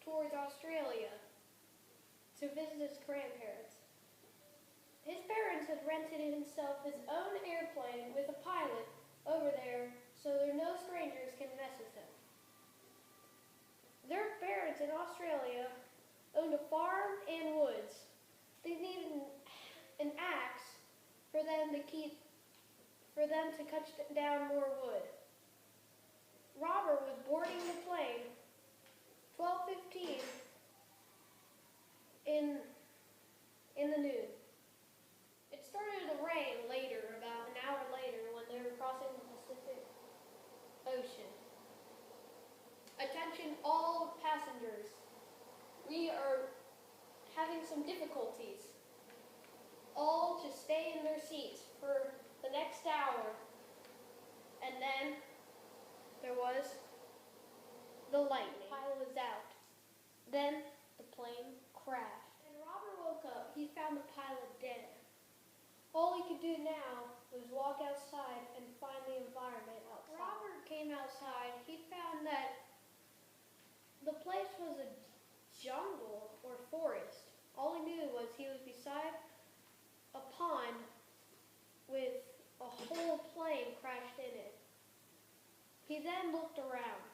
towards Australia to visit his grandparents. His parents had rented himself his own airplane with a pilot over there so there no strangers can mess with him. Their parents in Australia owned a farm and woods. They needed an axe for them to cut down more wood. Robert was boarding the plane 12:15 in the noon. It started to rain later, about an hour later, when they were crossing the Pacific Ocean. Attention all passengers. We are having some difficulties. All to stay in their seats for the next hour. And then there was the lightning. The pilot was out. Then the plane crashed. When Robert woke up, he found the pilot dead. All he could do now was walk outside and find the environment outside. Robert came outside. He found that the place was a jungle or forest. All he knew was he was beside a pond with a whole plane crashed in it. He then looked around.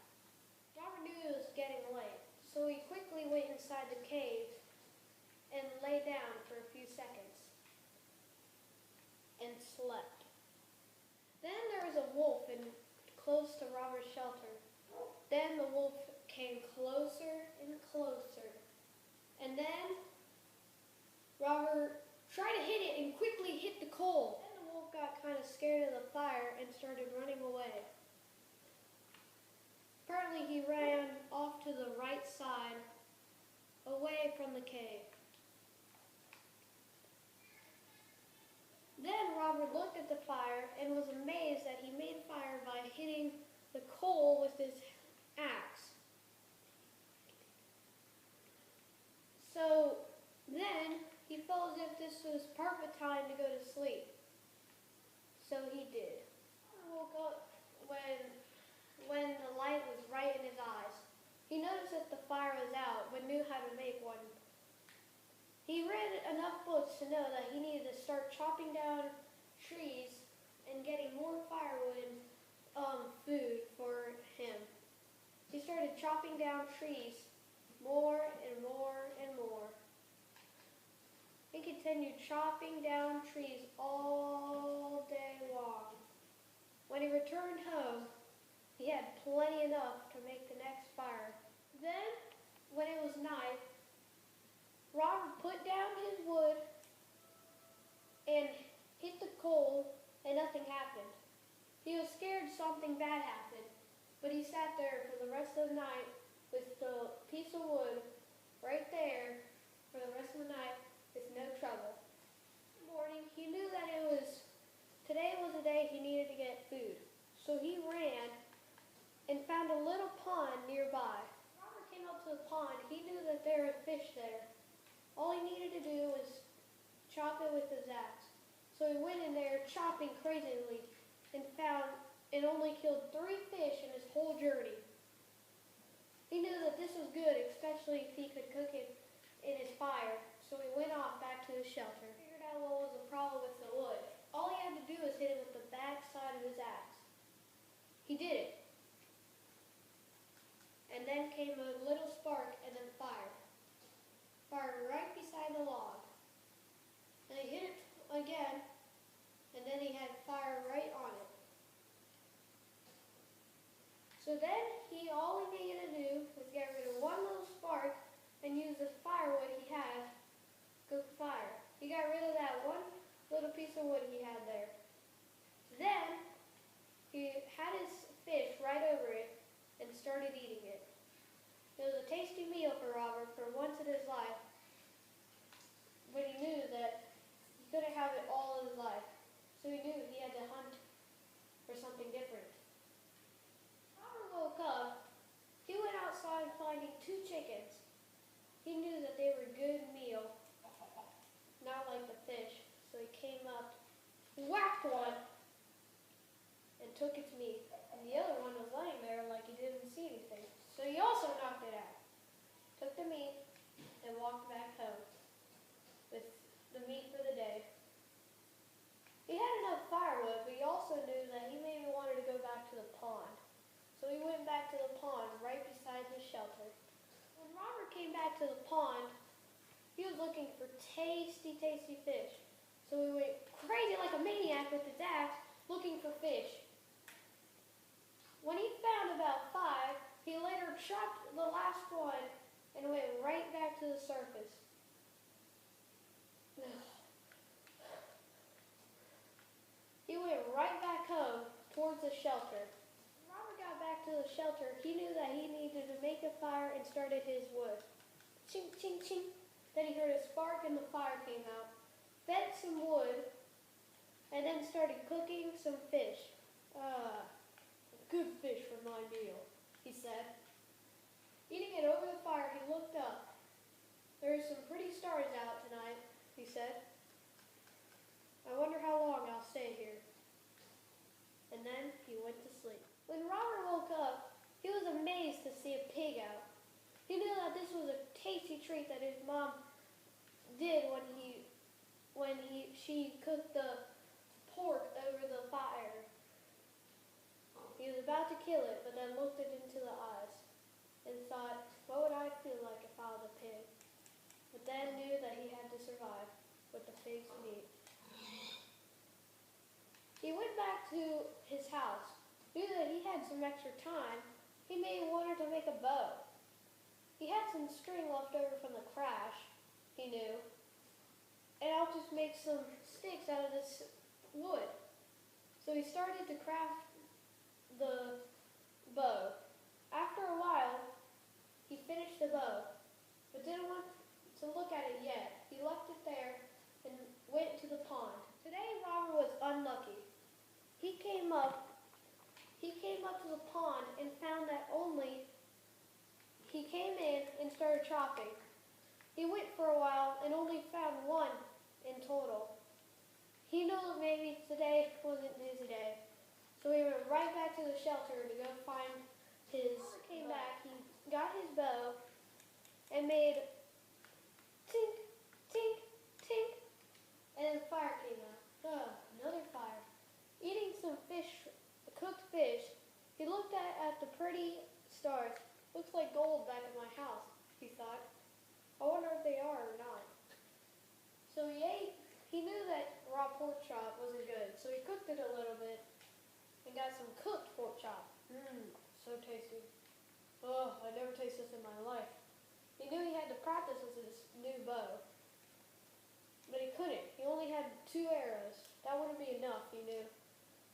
Robert knew it was getting late, so he quickly went inside the cave and lay down for a few seconds and slept. Then there was a wolf close to Robert's shelter. Then the wolf came closer and closer. And then Robert tried to hit it and quickly hit the coal. Then the wolf got kind of scared of the fire and started running away. Apparently he ran off to the right side, away from the cave. Then Robert looked at the fire and was amazed that he made fire by hitting the coal with his axe. So then he felt as if this was perfect time to go to sleep. So he did. He woke up when the light was right in his eyes. He noticed that the fire was out, but knew how to make one. He read enough books to know that he needed to start chopping down trees and getting more firewood and food for him. He started chopping down trees more and more and more. He continued chopping down trees all day long. When he returned home, he had plenty enough to make the next fire. Then, when it was night, Robert put down his wood and hit the coal, and nothing happened. He was scared something bad happened, but he sat there for the rest of the night with the piece of wood right there for the rest of the night with no trouble. In the morning, he knew that today was the day he needed to get food. So he ran and found a little pond nearby. When Robert came up to the pond, he knew that there were fish there. All he needed to do was chop it with his axe. So he went in there chopping crazily and only killed 3 fish in his whole journey. He knew that this was good, especially if he could cook it in his fire. So he went off back to his shelter. He figured out what was the problem with the wood. All he had to do was hit it with the back side of his axe. He did it. And then came a little spark and then fire. Fire right beside the log. And he hit it again, and then he had fire right on it. So then all he needed to do was get rid of one little spark and use the firewood he had to cook fire. He got rid of that one little piece of wood he had there. Then he had his fish right over it and started eating it. It was a tasty meal for Robert for once in his life, but he knew that he couldn't have it all in his life, so he knew he had to hunt for something different. Robert woke up. He went outside finding 2 chickens. He knew that they were a good meal, not like the fish, so he came up, whacked one, and took its meat. And the other one was laying there like he didn't see anything. So he also knocked it out. Took came back to the pond, he was looking for tasty, tasty fish. So he went crazy like a maniac with his axe, looking for fish. When he found about 5, he later chopped the last one and went right back to the surface. He went right back home towards the shelter. When Robert got back to the shelter, he knew that he needed to make a fire and started his wood. Ching, ching, ching. Then he heard a spark and the fire came out. Fed some wood and then started cooking some fish. Good fish for my meal, he said. Eating it over the fire, he looked up. There's some pretty stars out tonight, he said. I wonder how long I'll stay here. And then he went to sleep. When Robert woke up, he was amazed to see a pig out. He knew that this was a tasty treat that his mom did when she cooked the pork over the fire. He was about to kill it, but then looked it into the eyes and thought, what would I feel like if I was a pig? But then knew that he had to survive with the pig's meat. He went back to his house, knew that he had some extra time. He wanted to make a bow. He had some string left over from the crash, he knew. And I'll just make some sticks out of this wood. So he started to craft the bow. After a while, he finished the bow, but didn't want to look at it yet. He left it there and went to the pond. Today, Robert was unlucky. He came up to the pond and found that he came in and started chopping. He went for a while and only found 1 in total. He knew that maybe today wasn't his day. So he went right back to the shelter to go find his... He came back, he got his bow and made tink, tink, tink, and then the fire came out. Another fire. Eating some fish, cooked fish, he looked at the pretty stars. Looks like gold back at my house, he thought. I wonder if they are or not. So he ate. He knew that raw pork chop wasn't good, so he cooked it a little bit and got some cooked pork chop. So tasty. Oh, I never tasted this in my life. He knew he had to practice with his new bow, but he couldn't. He only had 2 arrows. That wouldn't be enough, he knew.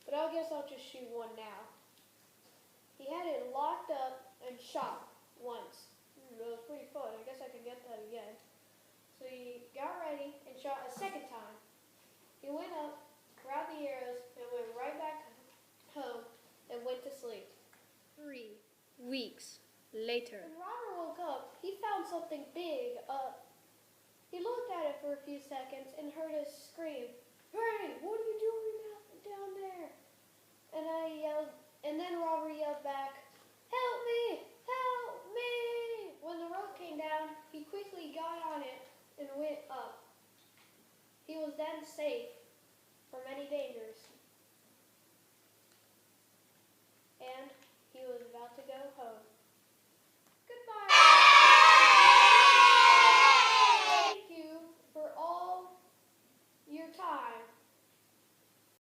But I guess I'll just shoot 1 now. He had it locked up and shot once. That was pretty fun. I guess I could get that again. So he got ready and shot a second time. He went up, grabbed the arrows, and went right back home and went to sleep. 3 weeks later. When Robert woke up, he found something big up. He looked at it for a few seconds and heard a scream. Hey, what are you doing down there? And then Robert yelled back, help me! Help me! When the rope came down, he quickly got on it and went up. He was then safe from any dangers. And he was about to go home.